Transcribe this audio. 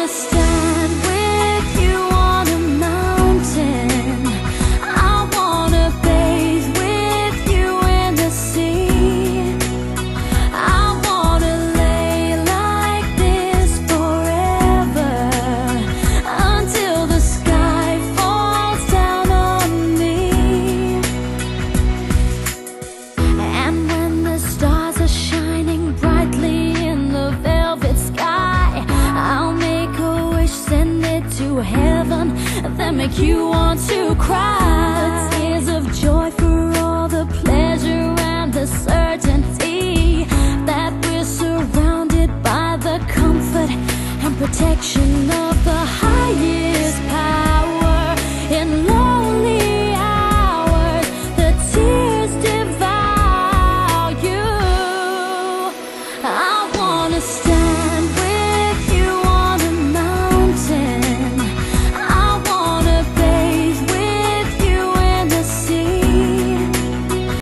wanna stand with you on a mountain. I wanna bathe with you in the sea. I wanna lay like this forever, until the sky falls down on me. And when the stars are shining brightly in the velvet sky, I'll make a wish, send it to heaven, then make you want to cry. The tears of joy for all the pleasure and the certainty that we're surrounded by the comfort and protection